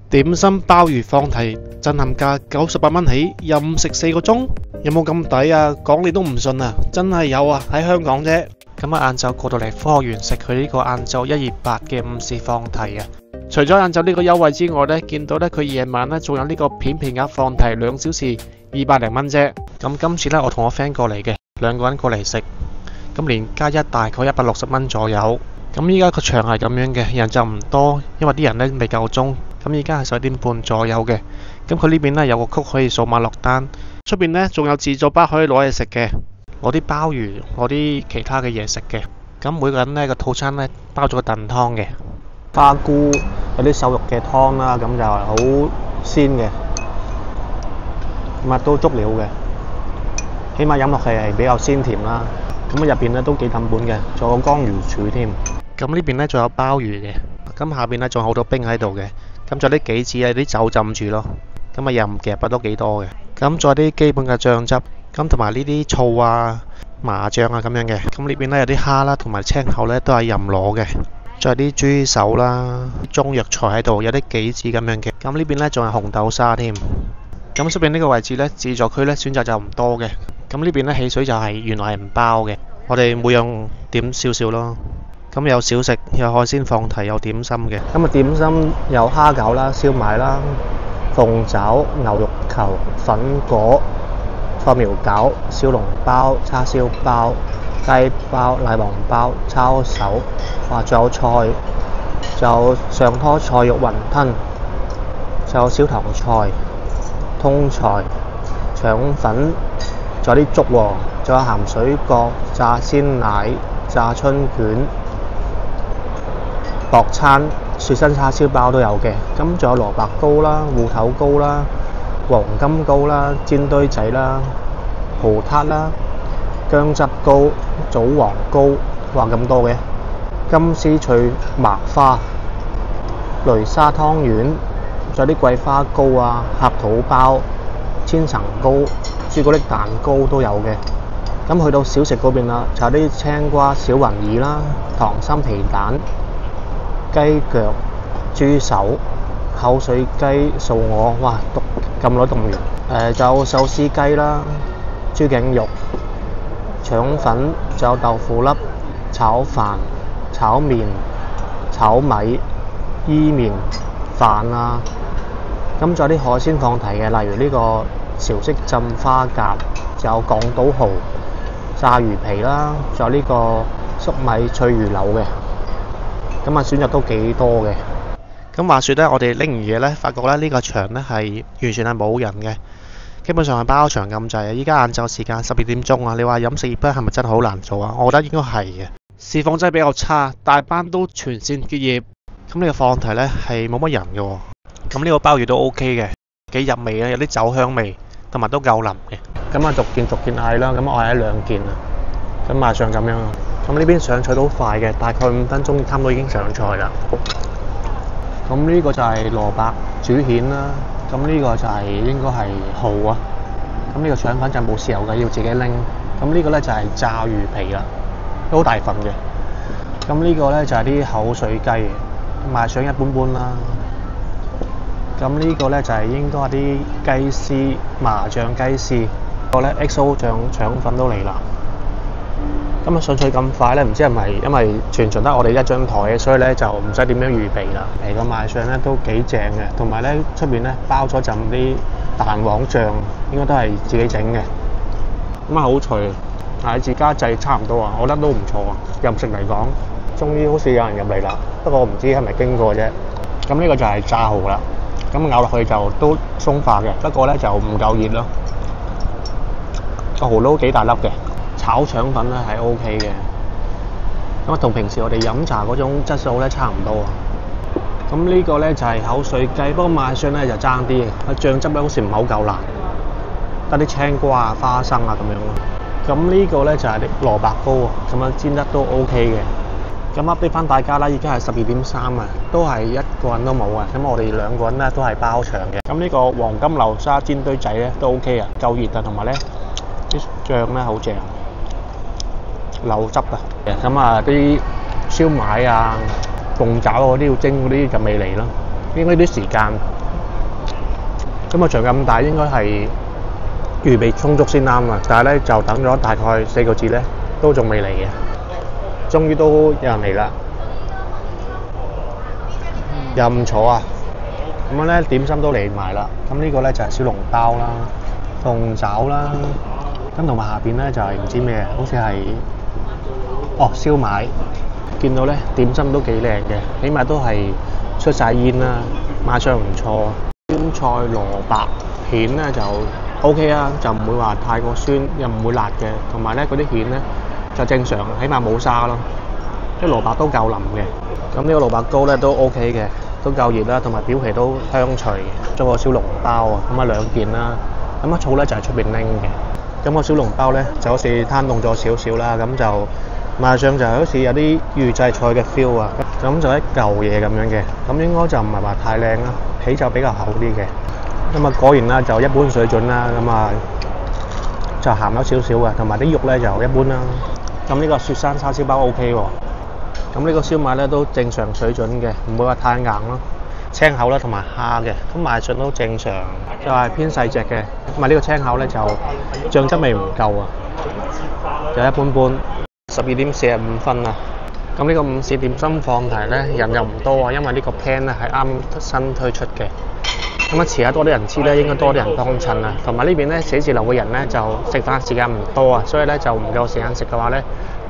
點心鮑魚放題震撼價98蚊起，任食4個鐘，有冇咁抵啊？講你都唔信啊！真係有啊，喺香港啫。咁啊，晏晝過到嚟科學園食佢呢個晏晝128嘅午市放題啊！除咗晏晝呢個優惠之外呢，見到呢佢夜晚呢仲有呢個片皮鴨放題2小時200零蚊啫。咁今次呢，我同我 friend 過嚟嘅，2個人過嚟食，咁連加一大概160蚊左右。咁依家個場係咁樣嘅，人就唔多，因為啲人呢未夠鐘。咁依家係11點半左右嘅。咁佢呢邊呢有個曲可以掃碼落單，出邊呢仲有自助吧可以攞嘢食嘅，攞啲鮑魚，攞啲其他嘅嘢食嘅。咁每個人呢個套餐呢包咗個燉湯嘅，花菇有啲瘦肉嘅湯啦，咁就係好鮮嘅，咁啊都足料嘅，起碼飲落去係比較鮮甜啦。咁啊入邊呢都幾抌本嘅，仲有個江魚柱添。咁呢邊呢仲有鮑魚嘅，咁下邊呢仲有好多冰喺度嘅，咁仲有啲杞子啊啲酒浸住咯，咁啊任夾啊都幾多嘅。咁仲有啲基本嘅醬汁，咁同埋呢啲醋啊、麻醬啊咁樣嘅。咁呢邊呢有啲蝦啦，同埋青口呢都係任攞嘅。仲有啲豬手啦、中藥材喺度，有啲杞子咁樣嘅。咁呢邊呢仲有紅豆沙添。咁出邊呢個位置呢，自助區呢選擇就唔多嘅。咁呢邊呢汽水就係原來係唔包嘅，我哋每樣點少少咯。咁有小食，有海鮮放題，有點心嘅。咁啊點心有蝦餃啦、燒賣啦、鳳爪、牛肉球、粉果、菜苗餃、小籠包、叉燒包、雞包、奶黃包、抄手，哇！仲有菜，仲有上拖菜肉雲吞，仲有小棠菜、通菜、腸粉，仲有啲粥喎，仲有鹹水角、炸鮮奶、炸春卷、薄餐、雪身叉燒包都有嘅。咁仲有蘿蔔糕啦、芋頭糕啦、黃金糕啦、煎堆仔啦、葡撻啦、薑汁糕、棗黃糕，哇咁多嘅！金絲脆麻花、雷沙湯圓，仲有啲桂花糕啊、客肚包、千層糕、朱古力蛋糕都有嘅。咁去到小食嗰邊啦，就有啲青瓜小雲耳啦、溏心皮蛋、雞腳、豬手、口水雞、素鵝，哇咁耐讀唔完。仲有壽司雞啦、豬頸肉、腸粉，仲有豆腐粒、炒飯、炒麵、炒米、伊麵、飯啊。咁仲有啲海鮮放題嘅，例如呢個潮式浸花甲，仲有港島蠔、炸魚皮啦，仲有呢個粟米脆魚柳嘅。咁啊選擇都幾多嘅。咁話說呢，我哋拎完嘢呢，發覺呢個場呢係完全係冇人嘅，基本上係包場咁滯啊！依家晏晝時間12點鐘啊，你話飲食業係咪真係好難做啊？我覺得應該係嘅。市況真係比較差，大班都全線結業。咁呢個放題呢係冇乜人嘅喎。咁呢個鮑魚都 OK 嘅，幾入味啊，有啲酒香味，同埋都夠腍嘅。咁啊逐件嗌啦，咁我嗌咗2件啊。咁賣相咁樣啊。咁呢邊上菜都好快嘅，大概5分鐘差唔多已經上菜啦。咁呢個就係蘿蔔煮蜆啦。咁呢個就係應該係蠔啊。咁呢個腸粉就冇豉油嘅，要自己拎。咁呢個呢就係炸魚皮啦，都好大份嘅。咁呢個呢就係啲口水雞，賣相一般般啦。咁呢個呢就係應該係啲雞絲麻醬雞絲。個呢 XO 醬腸粉都嚟啦。咁啊上菜咁快呢，唔知係咪因為全場得我哋一張台，所以呢就唔使點樣預備啦。個賣相呢都幾正嘅，同埋呢出邊呢包咗陣啲蛋黃醬，應該都係自己整嘅。咁啊好脆，但係自家製差唔多啊，我覺得都唔錯啊。任食嚟講，終於好似有人入嚟啦，不過我唔知係咪經過啫。咁呢個就係炸蠔啦，咁咬落去就都鬆化嘅，不過呢就唔夠熱咯。個蠔都幾大粒嘅。炒腸粉咧係 OK 嘅，咁啊同平時我哋飲茶嗰種質素咧差唔多啊。咁呢個咧就係口水雞，不過賣相咧就爭啲嘅，個醬汁咧好似唔係好夠辣，得啲青瓜啊、花生啊咁樣咯。咁呢個咧就係啲蘿蔔糕啊，咁樣煎得都 OK 嘅。咁 update 翻大家啦，已經係12點3啊，都係一個人都冇啊。咁我哋2個人咧都係包場嘅。咁呢個黃金流沙煎堆仔咧都 OK 啊，夠熱啊，同埋咧啲醬咧好正。流汁啊，咁啊啲燒賣啊、鳳爪嗰啲要蒸嗰啲就未嚟咯。應該啲時間。咁個場咁大，應該係預備充足先啱啊！但係咧就等咗大概4個字咧，都仲未嚟嘅。終於都有人嚟啦，又唔坐啊！咁樣咧點心都嚟埋啦。咁呢個咧就係小籠包啦、鳳爪啦，咁同埋下邊咧就係唔知咩，好似係燒賣。見到咧點心都幾靚嘅，起碼都係出晒煙啦，賣相唔錯。酸菜蘿蔔蜆咧就 OK 啊，就唔會話太過酸，又唔會辣嘅。同埋咧嗰啲蜆咧就正常，起碼冇沙咯。啲蘿蔔都夠腍嘅。咁呢個蘿蔔糕咧都 OK 嘅，都夠熱啦，同埋表皮都香脆。做個小籠包啊，咁啊2件啦。咁啊醋咧就係出邊拎嘅。咁個小籠包咧就好似攤凍咗少少啦，咁就賣相就好似有啲預製菜嘅 feel 啊。咁就一嚿嘢咁樣嘅，咁應該就唔係話太靚啦，皮就比較厚啲嘅。咁啊果然啦就一般水準啦，咁啊就鹹咗少少嘅，同埋啲肉咧就一般啦。咁呢個雪山叉燒包 OK 喎。咁呢個燒賣咧都正常水準嘅，唔會話太硬咯。青口啦同埋蝦嘅，咁賣相都正常，就係偏細隻嘅。同埋呢個青口咧就醬汁味唔夠啊，就一般般。12:45啊。咁呢個午市點心放題咧人又唔多啊，因為呢個 plan 咧係啱新推出嘅。咁啊遲下多啲人知咧，應該多啲人幫襯啊。同埋呢邊咧寫字樓嘅人咧就食飯時間唔多啊，所以咧就唔夠時間食嘅話咧，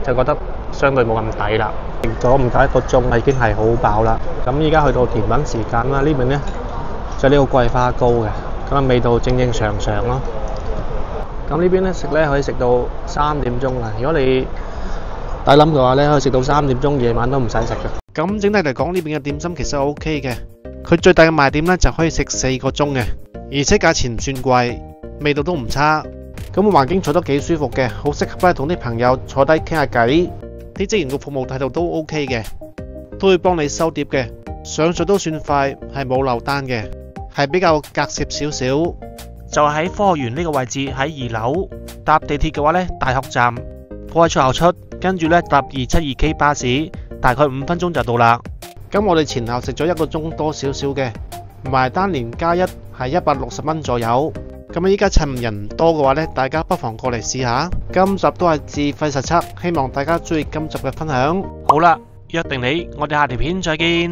就覺得相對冇咁抵啦。食咗唔夠1個鐘已經係好飽啦。咁依家去到甜品時間啦，呢邊咧就呢個桂花糕嘅，咁啊味道正正常常咯。咁呢邊咧食咧可以食到3點鐘啊。如果你抵諗嘅話咧，可以食到3點鐘，夜晚都唔使食嘅。咁整體嚟講，呢邊嘅點心其實 OK 嘅。佢最大嘅賣點咧就可以食4個鐘嘅，而且價錢唔算貴，味道都唔差。咁環境坐得幾舒服嘅，好適合咧同啲朋友坐低傾下偈。啲職員嘅服務態度都 OK 嘅，都會幫你收碟嘅，上水都算快，係冇漏單嘅，係比較隔涉少少。就喺科學園呢個位置，喺2樓。搭地鐵嘅話咧，大學站嗰位出口出，跟住咧搭272K 巴士，大概5分鐘就到啦。咁我哋前後食咗1個鐘多少少嘅，埋單連加1係160蚊左右。咁依家趁人唔多嘅話咧，大家不妨過嚟試下。今集都係自費實測，希望大家中意今集嘅分享。好啦，約定你，我哋下條片再見。